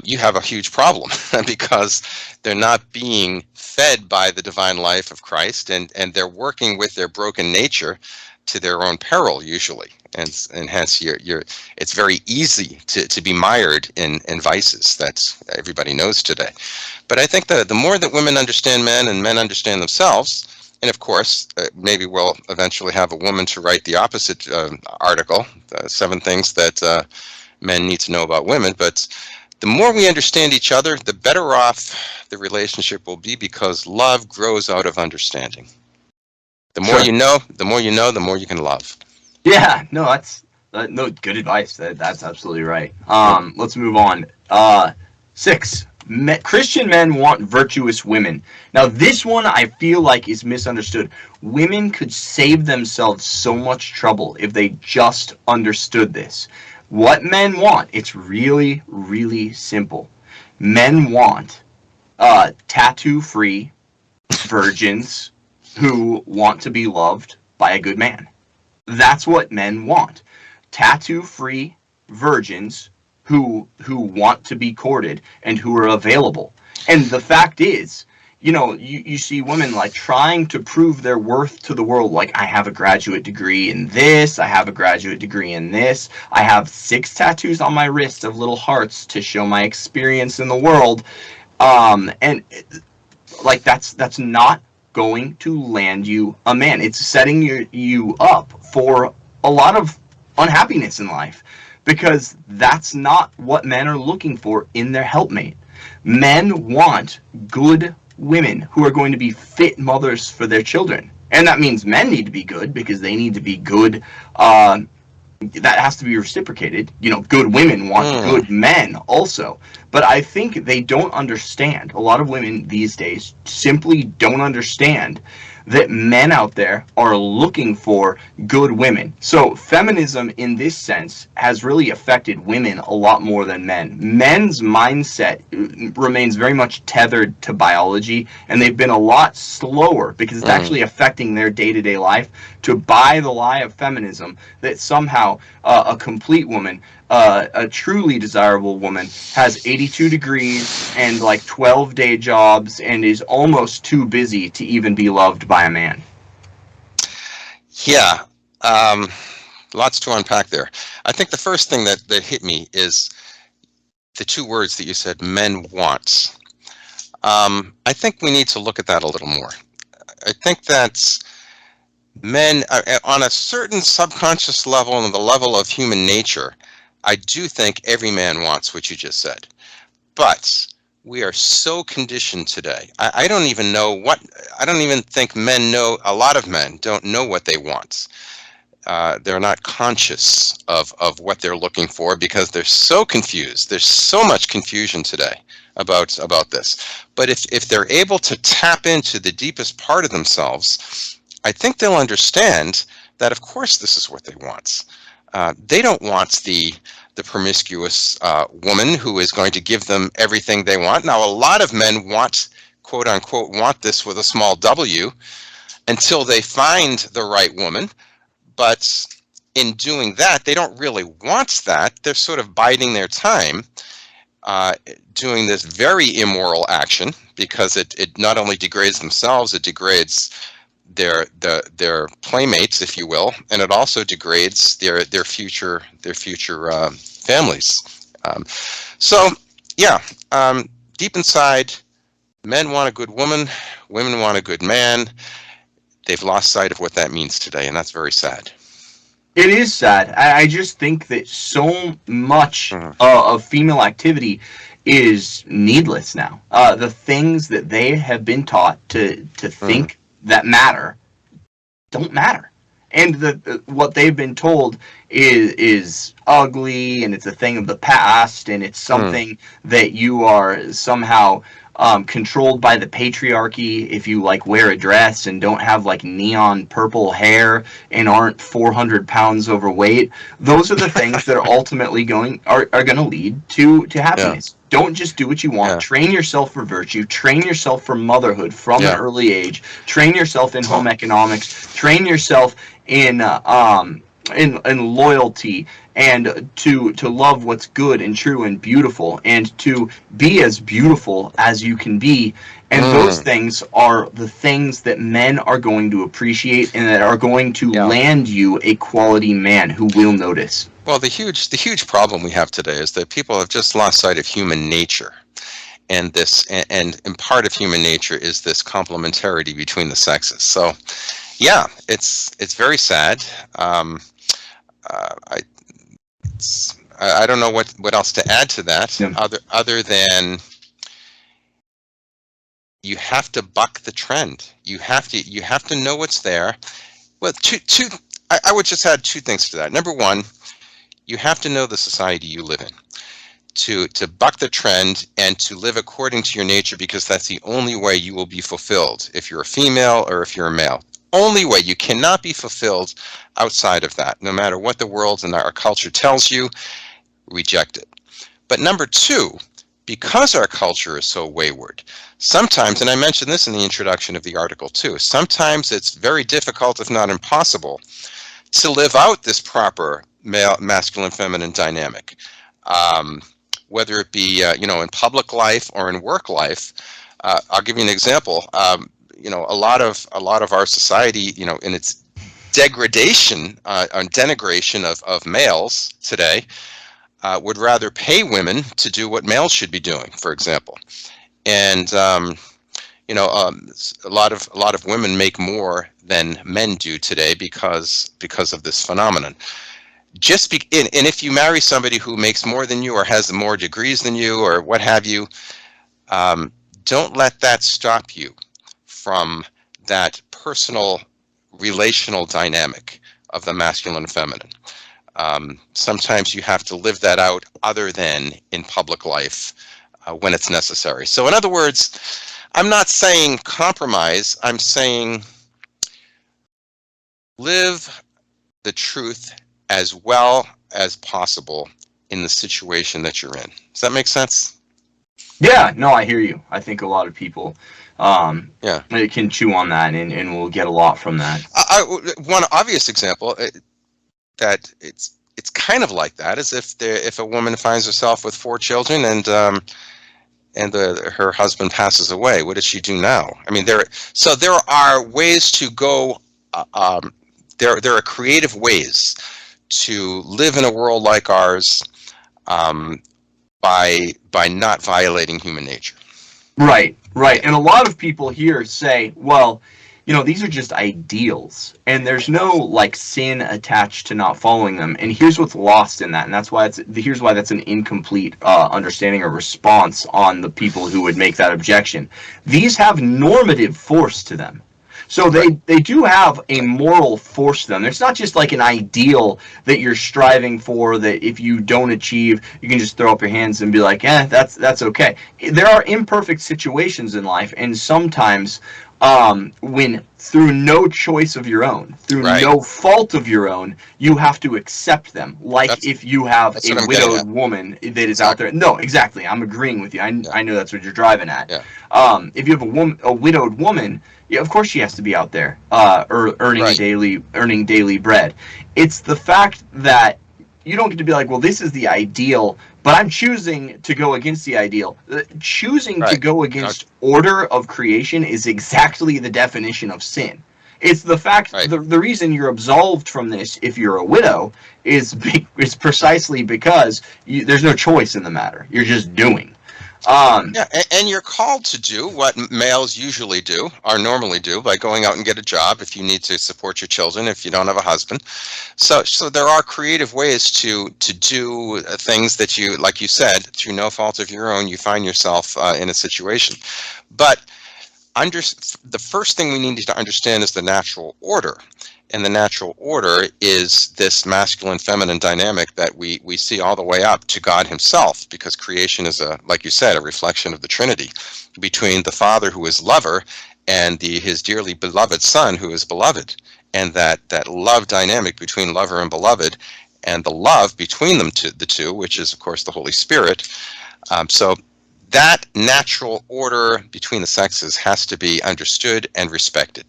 you have a huge problem because they're not being fed by the divine life of Christ, and they're working with their broken nature to their own peril usually, and hence it's very easy to be mired in vices that everybody knows today. But I think that the more that women understand men and men understand themselves, and of course, maybe we'll eventually have a woman to write the opposite article, 7 things that men need to know about women. But the more we understand each other, the better off the relationship will be, because love grows out of understanding. The more
Sure.
you know, the more you can love.
Yeah, no, that's no good advice. That's absolutely right. Let's move on. 6. Christian men want virtuous women. Now, this one I feel like is misunderstood. Women could save themselves so much trouble if they just understood this. What men want, it's really, really simple. Men want tattoo-free virgins who want to be loved by a good man. That's what men want. Tattoo-free virgins who want to be courted and who are available. And the fact is, you see women like trying to prove their worth to the world, like, I have a graduate degree in this, I have a graduate degree in this, I have 6 tattoos on my wrist of little hearts to show my experience in the world. And like that's not going to land you a man. It's setting you up for a lot of unhappiness in life, because that's not what men are looking for in their helpmate. Men want good women who are going to be fit mothers for their children. And that means men need to be good because they need to be good. That has to be reciprocated. Good women want good men also. But I think they don't understand. A lot of women these days simply don't understand that men out there are looking for good women. So feminism in this sense has really affected women a lot more than men. Men's mindset remains very much tethered to biology, and they've been a lot slower because it's actually affecting their day-to-day life to buy the lie of feminism that somehow a complete woman, a truly desirable woman, has 82 degrees and like 12 day jobs and is almost too busy to even be loved by a man.
Yeah, lots to unpack there. I think the first thing that hit me is the two words that you said, men want. I think we need to look at that a little more. I think that men, on a certain subconscious level, on the level of human nature, I do think every man wants what you just said. But we are so conditioned today. I don't even think men know, a lot of men don't know what they want. They're not conscious of what they're looking for because they're so confused. There's so much confusion today about this. But if they're able to tap into the deepest part of themselves, I think they'll understand that, of course, this is what they want. They don't want the promiscuous woman who is going to give them everything they want. Now, a lot of men want, quote unquote, want this with a small w until they find the right woman. But in doing that, they don't really want that. They're sort of biding their time, doing this very immoral action because it not only degrades themselves, it degrades their playmates, if you will, and it also degrades their future families. So yeah, deep inside, men want a good woman, women want a good man. They've lost sight of what that means today, and that's very sad.
It is sad. I just think that so much of female activity is needless now. The things that they have been taught to think that matter don't matter, and what they've been told is ugly, and it's a thing of the past, and it's something that you are somehow controlled by the patriarchy if you like wear a dress and don't have like neon purple hair and aren't 400 pounds overweight. Those are the things that are ultimately going to lead to happiness. Yeah. Don't just do what you want. Yeah. Train yourself for virtue. Train yourself for motherhood from an early age. Train yourself in home economics. Train yourself in loyalty, and to love what's good and true and beautiful, and to be as beautiful as you can be. And those things are the things that men are going to appreciate and that are going to land you a quality man who will notice.
Well, the huge problem we have today is that people have just lost sight of human nature. And part of human nature is this complementarity between the sexes. So yeah, it's very sad. I don't know what else to add to that, other than you have to buck the trend. You have to know what's there. Well, I would just add two things to that. Number one, you have to know the society you live in to buck the trend and to live according to your nature, because that's the only way you will be fulfilled. If you're a female or if you're a male. Only way. You cannot be fulfilled outside of that. No matter what the world and our culture tells you, reject it. But number two, because our culture is so wayward, sometimes, and I mentioned this in the introduction of the article too, sometimes it's very difficult, if not impossible, to live out this proper masculine feminine dynamic. Whether it be in public life or in work life. I'll give you an example. A lot of our society, in its degradation and denigration of males today, would rather pay women to do what males should be doing, for example. And a lot of women make more than men do today because of this phenomenon. And if you marry somebody who makes more than you or has more degrees than you or what have you, don't let that stop you from that personal relational dynamic of the masculine and feminine. Sometimes you have to live that out other than in public life when it's necessary. So in other words, I'm not saying compromise, I'm saying live the truth as well as possible in the situation that you're in. Does that make sense?
Yeah, no, I hear you. I think a lot of people can chew on that and will get a lot from that.
One obvious example that it's kind of like that is if a woman finds herself with 4 children and her husband passes away, what does she do now? I mean, there are ways to go. There are creative ways to live in a world like ours by not violating human nature.
Right. And a lot of people here say, well, these are just ideals, and there's no like sin attached to not following them. And here's what's lost in that, and here's why that's an incomplete understanding or response on the people who would make that objection. These have normative force to them. So they do have a moral force to them. It's not just like an ideal that you're striving for that if you don't achieve, you can just throw up your hands and be like, that's okay. There are imperfect situations in life, and sometimes when through no choice of your own, through no fault of your own, you have to accept them. Like if you have a widowed woman that is out there. No, exactly. I'm agreeing with you. I know that's what you're driving at.
Yeah.
If you have a widowed woman, yeah, of course she has to be out there earning daily bread. It's the fact that you don't get to be like, well, this is the ideal, but I'm choosing to go against the ideal. Choosing to go against order of creation is exactly the definition of sin. It's the fact, the reason you're absolved from this if you're a widow is precisely because there's no choice in the matter. You're just doing.
And you're called to do what males usually do, or normally do, by going out and get a job if you need to support your children, if you don't have a husband. So there are creative ways to do things that you, like you said, through no fault of your own, you find yourself in a situation. But the first thing we need to understand is the natural order. And the natural order is this masculine-feminine dynamic that we see all the way up to God himself, because creation is, like you said, a reflection of the Trinity, between the Father who is lover and his dearly beloved Son who is beloved. And that love dynamic between lover and beloved, and the love between them the two, which is, of course, the Holy Spirit. So that natural order between the sexes has to be understood and respected.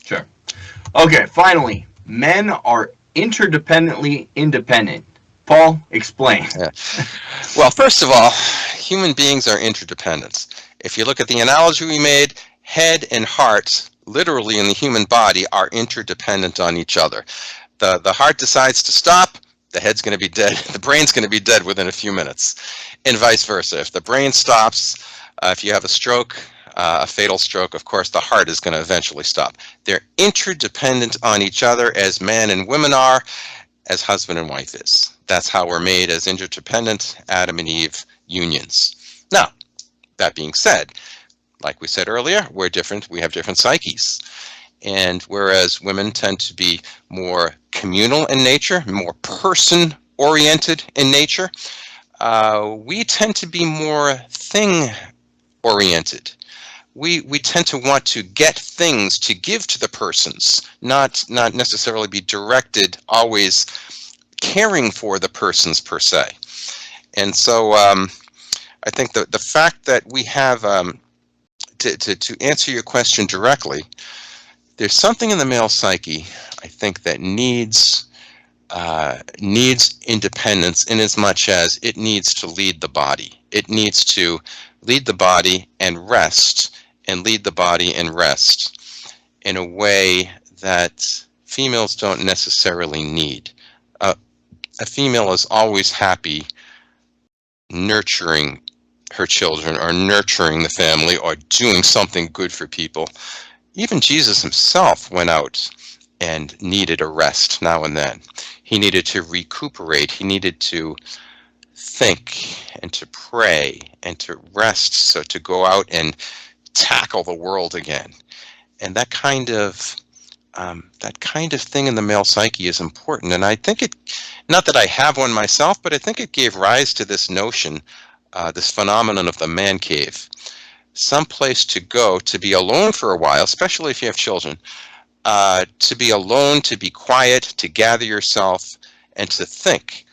Sure. Okay, finally, men are interdependently independent. Paul, explain.
Yeah. Well, first of all, human beings are interdependent. If you look at the analogy we made, head and heart, literally in the human body, are interdependent on each other. The heart decides to stop, the head's going to be dead, the brain's going to be dead within a few minutes, and vice versa. If the brain stops, if you have a stroke, a fatal stroke, of course, the heart is going to eventually stop. They're interdependent on each other, as man and women are, as husband and wife is. That's how we're made, as interdependent Adam and Eve unions. Now, that being said, like we said earlier, we're different. We have different psyches. And whereas women tend to be more communal in nature, more person-oriented in nature, we tend to be more thing-oriented. We tend to want to get things to give to the persons, not necessarily be directed, always caring for the persons per se. And so I think the fact that we have, to answer your question directly, there's something in the male psyche, I think, that needs independence in as much as it needs to lead the body. It needs to lead the body and rest, and lead the body and rest in a way that females don't necessarily need. A female is always happy nurturing her children or nurturing the family or doing something good for people. Even Jesus himself went out and needed a rest now and then. He needed to recuperate. He needed to think and to pray and to rest, so to go out and tackle the world again. And that kind of that kind of thing in the male psyche is important. And I think it, not that I have one myself, but I think it gave rise to this notion, this phenomenon of the man cave. Some place to go to be alone for a while, especially if you have children, to be alone, to be quiet, to gather yourself, and to think.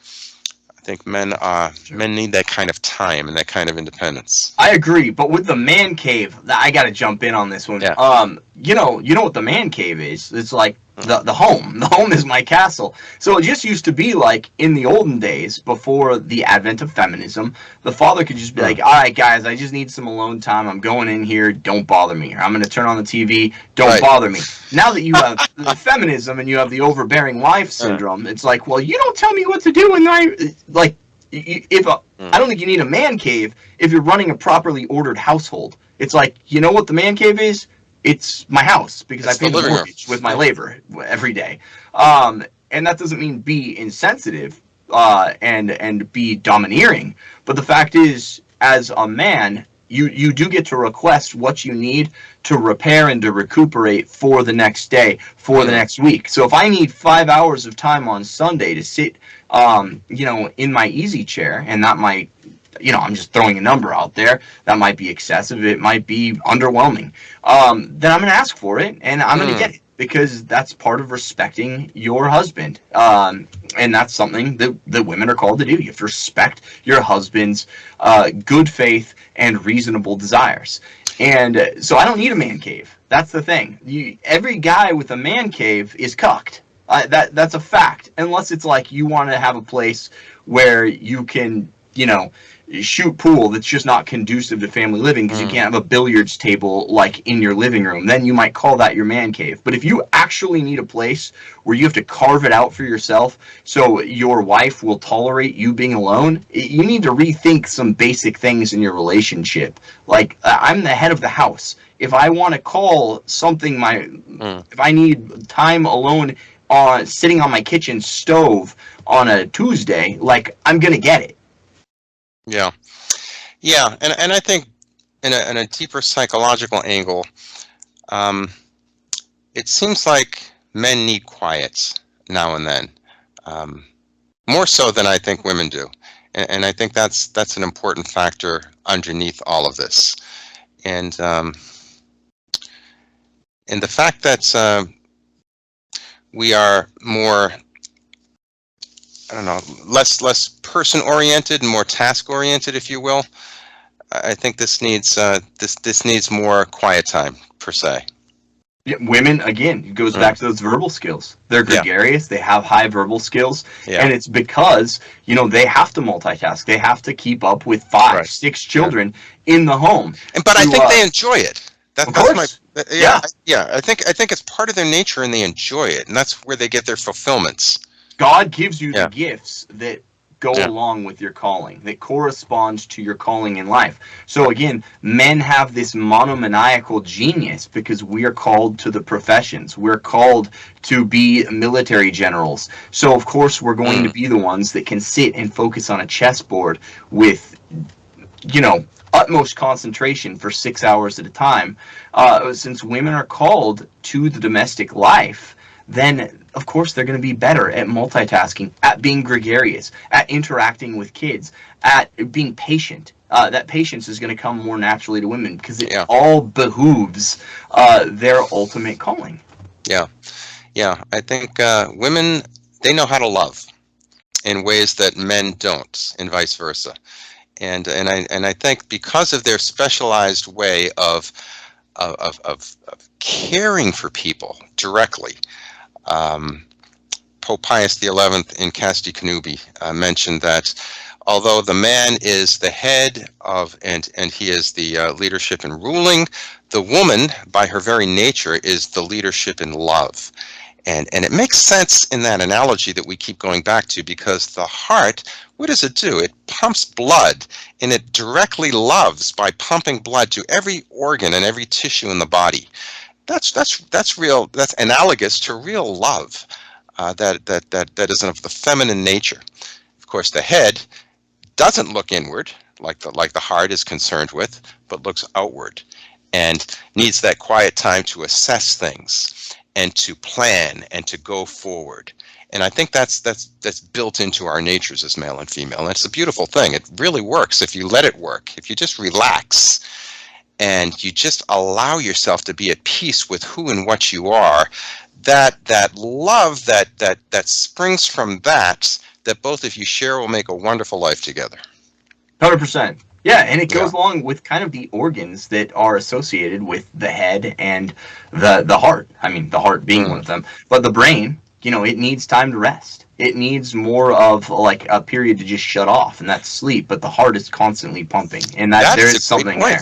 I think men need that kind of time and that kind of independence.
I agree, but with the man cave, I got to jump in on this one.
Yeah.
You know what the man cave is? It's like the home. The home is my castle. So it just used to be like in the olden days, before the advent of feminism, the father could just be like, all right, guys, I just need some alone time. I'm going in here. Don't bother me. Or I'm going to turn on the TV. Don't bother me. Now that you have the feminism and you have the overbearing wife syndrome, it's like, well, you don't tell me what to do, and like, if I don't think you need a man cave if you're running a properly ordered household. It's like, you know what the man cave is? It's my house, because I pay the mortgage with my labor every day. And that doesn't mean be insensitive and be domineering. But the fact is, as a man, you do get to request what you need to repair and to recuperate for the next day, for the next week. So if I need 5 hours of time on Sunday to sit, in my easy chair, and that might, I'm just throwing a number out there, that might be excessive, it might be underwhelming, then I'm going to ask for it, and I'm going to get it, because that's part of respecting your husband. And that's something that women are called to do. You have to respect your husband's good faith and reasonable desires. And so I don't need a man cave. That's the thing. Every guy with a man cave is cucked. That's a fact. Unless it's like you want to have a place where you can, shoot pool that's just not conducive to family living, because you can't have a billiards table like in your living room. Then you might call that your man cave. But if you actually need a place where you have to carve it out for yourself so your wife will tolerate you being alone, you need to rethink some basic things in your relationship. Like, I'm the head of the house. If I want to call something if I need time alone sitting on my kitchen stove on a Tuesday, like, I'm gonna get it.
Yeah, and I think in a deeper psychological angle, it seems like men need quiet now and then, more so than I think women do, and I think that's an important factor underneath all of this, and the fact that we are more, I don't know, less person-oriented and more task-oriented, if you will. I think this needs this needs more quiet time, per se.
Yeah, women, again, it goes back to those verbal skills. They're gregarious. They have high verbal skills, and it's because they have to multitask. They have to keep up with 5, 6 children in the home.
But I think they enjoy it.
Of course.
I think it's part of their nature, and they enjoy it, and that's where they get their fulfillments.
God gives you the gifts that go along with your calling, that correspond to your calling in life. So again, men have this monomaniacal genius because we are called to the professions. We're called to be military generals. So of course we're going to be the ones that can sit and focus on a chessboard with, utmost concentration for 6 hours at a time. Since women are called to the domestic life, then of course they're going to be better at multitasking, at being gregarious, at interacting with kids, at being patient. That patience is going to come more naturally to women because it all behooves their ultimate calling.
Yeah. I think women, they know how to love in ways that men don't, and vice versa. And I think because of their specialized way of caring for people directly. Pope Pius XI in Casti Connubii mentioned that although the man is the head of, and he is the leadership in ruling, the woman, by her very nature, is the leadership in love. And it makes sense in that analogy that we keep going back to, because the heart, what does it do? It pumps blood, and it directly loves by pumping blood to every organ and every tissue in the body. That's real. That's analogous to real love. That is of the feminine nature. Of course, the head doesn't look inward like the heart is concerned with, but looks outward, and needs that quiet time to assess things and to plan and to go forward. And I think that's built into our natures as male and female. And it's a beautiful thing. It really works if you let it work. If you just relax and you just allow yourself to be at peace with who and what you are, that love that springs from that both of you share will make a wonderful life together.
100%. Yeah, and it goes along with kind of the organs that are associated with the head and the heart. I mean, the heart being one of them. But the brain, it needs time to rest. It needs more of like a period to just shut off, and that's sleep. But the heart is constantly pumping, and there is something there.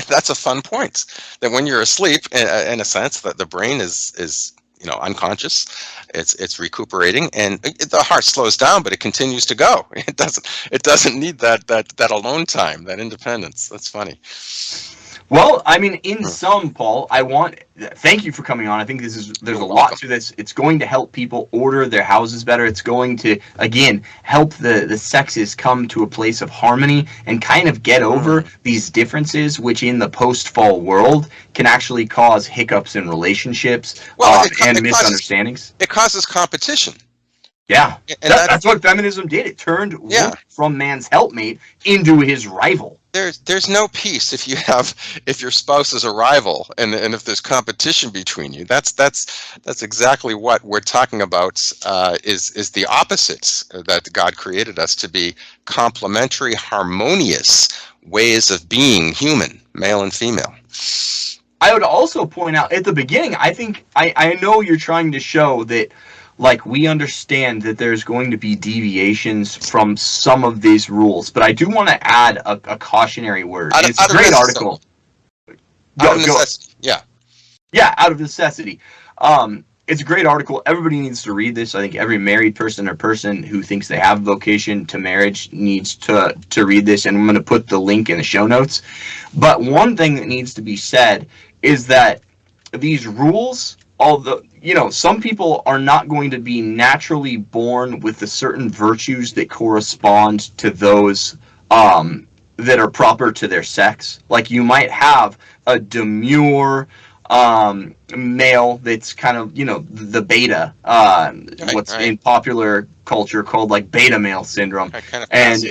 That's a fun point. That when you're asleep, in a sense, that the brain is unconscious. It's recuperating, and the heart slows down, but it continues to go. It doesn't need that alone time, that independence. That's funny.
Well, I mean, in sum, Paul, thank you for coming on. I think there's a lot to this. It's going to help people order their houses better. It's going to, again, help the sexes come to a place of harmony and kind of get over these differences, which in the post-fall world can actually cause hiccups in relationships and misunderstandings.
It causes competition.
Yeah, and that's what feminism did. It turned woman from man's helpmate into his rival.
There's no peace if your spouse is a rival and if there's competition between you. That's exactly what we're talking about. Is the opposites that God created us to be complementary, harmonious ways of being human, male and female.
I would also point out at the beginning, I think I know you're trying to show that. Like, we understand that there's going to be deviations from some of these rules, but I do want to add a cautionary word. It's a great article.
Out of necessity.
Yeah, out of necessity. It's a great article. Everybody needs to read this. I think every married person or person who thinks they have a vocation to marriage needs to read this, and I'm going to put the link in the show notes. But one thing that needs to be said is that these rules, although some people are not going to be naturally born with the certain virtues that correspond to those that are proper to their sex. Like, you might have a demure male that's kind of the beta, in popular culture called like beta male syndrome,
kind of
and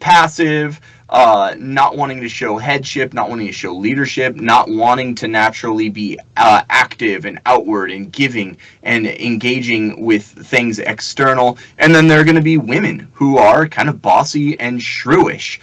passive. Not wanting to show headship, not wanting to show leadership, not wanting to naturally be active and outward and giving and engaging with things external. And then there are going to be women who are kind of bossy and shrewish.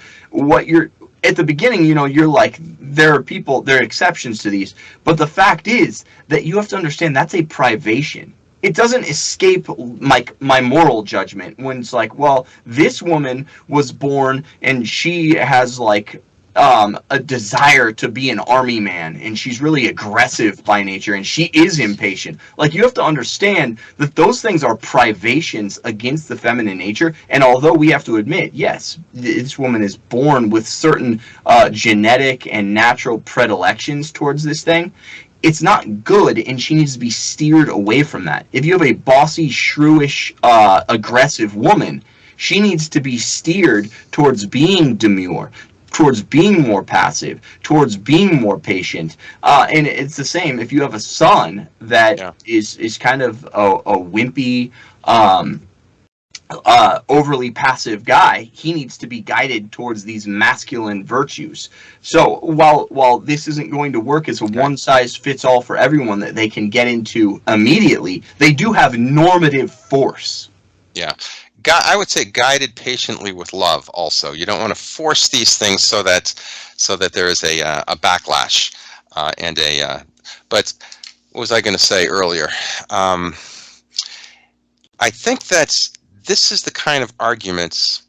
At the beginning, you're like, there are exceptions to these. But the fact is that you have to understand that's a privation. It doesn't escape my moral judgment when it's like, well, this woman was born and she has like a desire to be an army man, and she's really aggressive by nature, and she is impatient. Like, you have to understand that those things are privations against the feminine nature. And although we have to admit, yes, this woman is born with certain genetic and natural predilections towards this thing, it's not good, and she needs to be steered away from that. If you have a bossy, shrewish, aggressive woman, she needs to be steered towards being demure, towards being more passive, towards being more patient. And it's the same if you have a son that is kind of a wimpy, overly passive guy. He needs to be guided towards these masculine virtues. So while this isn't going to work as a one-size-fits-all for everyone that they can get into immediately, they do have normative force.
Yeah. I would say guided patiently with love also. You don't want to force these things so that there is a backlash but what was I going to say earlier? I think that this is the kind of arguments,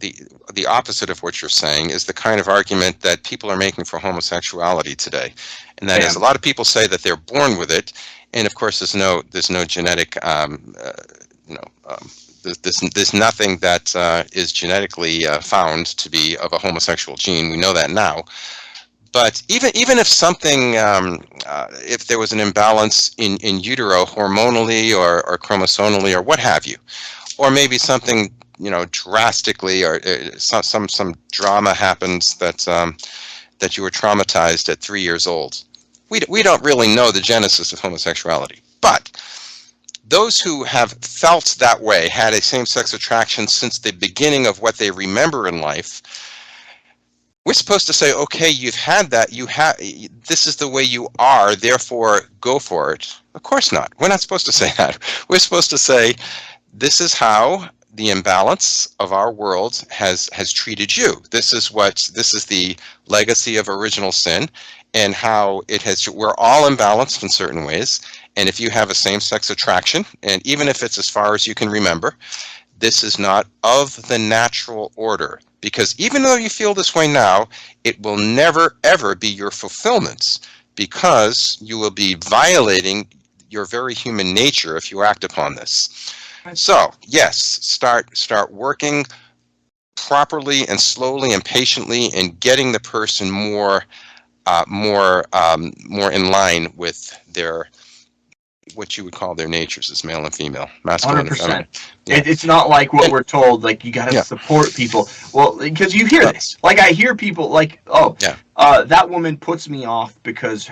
the opposite of what you're saying is the kind of argument that people are making for homosexuality today. And that is, a lot of people say that they're born with it, and of course there's no genetic there's nothing that is genetically found to be of a homosexual gene. We know that now. But even if something, if there was an imbalance in utero hormonally or chromosomally or what have you, or maybe something drastically, or some drama happens that you were traumatized at 3 years old, we don't really know the genesis of homosexuality, but those who have felt that way, had a same-sex attraction since the beginning of what they remember in life, we're supposed to say, okay, you've had that, this is the way you are, therefore go for it. Of course not. We're not supposed to say that. We're supposed to say, this is how the imbalance of our world has treated you. This is the legacy of original sin, and how it has. We're all imbalanced in certain ways, and if you have a same-sex attraction, and even if it's as far as you can remember, this is not of the natural order. Because even though you feel this way now, it will never ever be your fulfillment, because you will be violating your very human nature if you act upon this. So yes, start working properly and slowly and patiently, and getting the person more in line with their, what you would call their natures as male and female, masculine 100%. And feminine.
Yeah. It's not like what we're told, like you got to support people. Well, because you hear this. Like I hear people like, that woman puts me off because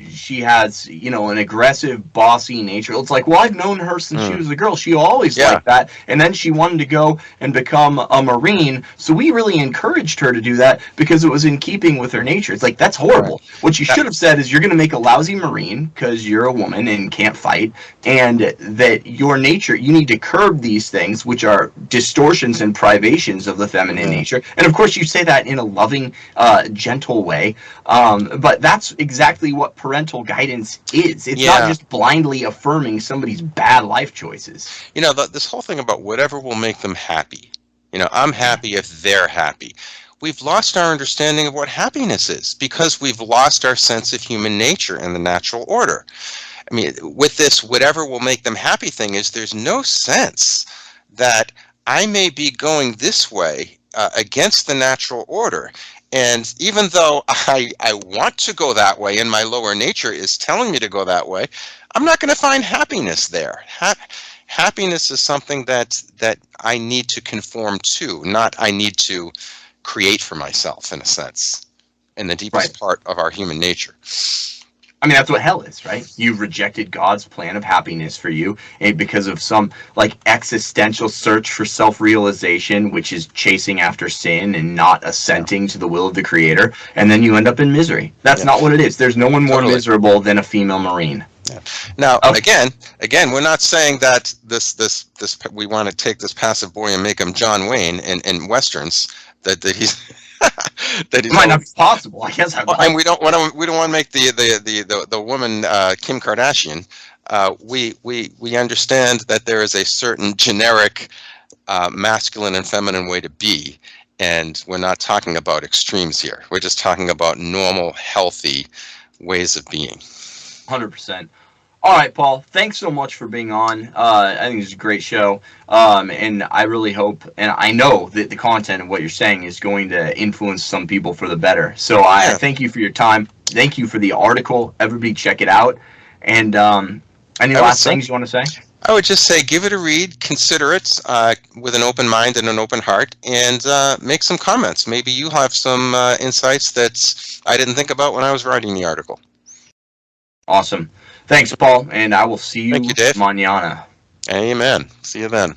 she has, an aggressive, bossy nature. It's like, well, I've known her since she was a girl. She always liked that. And then she wanted to go and become a Marine. So we really encouraged her to do that because it was in keeping with her nature. It's like, that's horrible. Right. What you should have said is, you're going to make a lousy Marine because you're a woman and can't fight. And that your nature, you need to curb these things, which are distortions and privations of the feminine nature. And of course, you say that in a loving, gentle way. But that's exactly what parental guidance is. It's not just blindly affirming somebody's bad life choices.
This whole thing about whatever will make them happy. I'm happy if they're happy. We've lost our understanding of what happiness is, because we've lost our sense of human nature and the natural order. I mean, with this whatever will make them happy thing, there's no sense that I may be going this way against the natural order. And even though I want to go that way, and my lower nature is telling me to go that way, I'm not going to find happiness there. Happiness is something that I need to conform to, not I need to create for myself, in a sense, in the deepest part of our human nature.
I mean, that's what hell is, right? You've rejected God's plan of happiness for you because of some existential search for self-realization, which is chasing after sin and not assenting to the will of the Creator, and then you end up in misery. That's not what it is. There's no one more miserable than a female Marine.
Yeah. Now, again, we're not saying that this we want to take this passive boy and make him John Wayne in westerns. That he's that he's
might not be possible. I guess.
And we don't want to make the woman Kim Kardashian. We understand that there is a certain generic masculine and feminine way to be, and we're not talking about extremes here. We're just talking about normal, healthy ways of being.
100%. All right, Paul, thanks so much for being on. I think this is a great show, and I really hope, and I know that the content of what you're saying is going to influence some people for the better. So I thank you for your time. Thank you for the article. Everybody check it out. And any last things you want to say?
I would just say, give it a read, consider it with an open mind and an open heart, and make some comments. Maybe you have some insights that I didn't think about when I was writing the article.
Awesome. Thanks, Paul, and I will see you,
Dave.
mañana.
Amen. See you then.